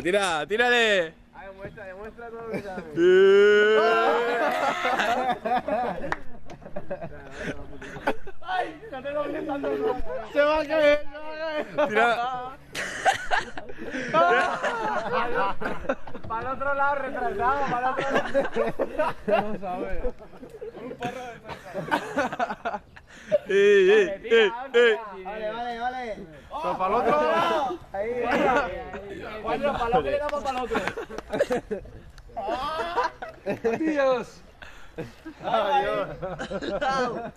Tira, tírale. Demuestra todo lo que sabes. ¡Ay! ¡Ya te lo vi tanto! ¡Se va a caer! ¡Se va a caer! Tira. Para el otro lado, retrasado, para el otro lado. No sabes. Un porro de salsa. Vale. Pues para el otro lado. Ahí. Bueno, para el otro le damos para el otro. ¡Dios! ¡Adiós!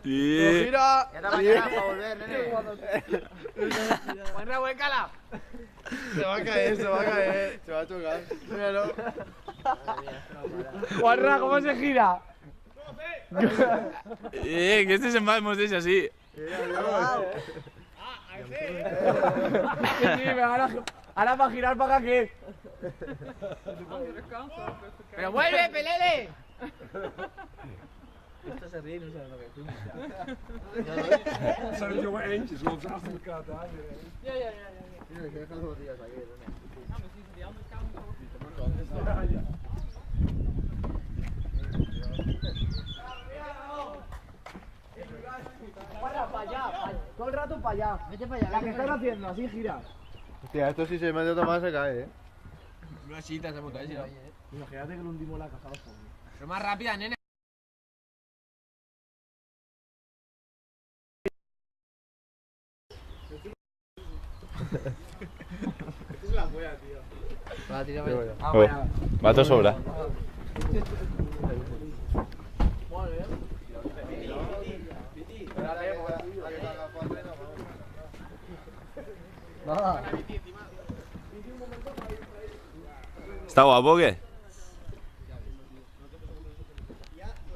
Tira. Ya te va a quedar para volver, nene. Juanra, vuélcala. Se va a caer, se va a caer. Se va a chocar. Míralo. Juanra, ¿cómo se gira? Que este es en Vamos, es así. Sí, ahora para girar para acá, ¿qué? ¡Pero vuelve, Pelele! Esto se ríe y no sabe lo que es. Zijn het jonge eentjes, want ze achter elkaar te houden. Ja. Mira, que dejan los días aquí, ¿no? Para allá, todo el rato para allá. Vete para allá. La que están haciendo, así gira. Hostia, esto si se mete otra más se cae, Una chita se monta, ¿no? Imagínate que no hundimos la caja abajo. Pero más rápida, nene. Es la buena, tío. Va, tira Va todo sobra. ¿Está guapo o qué?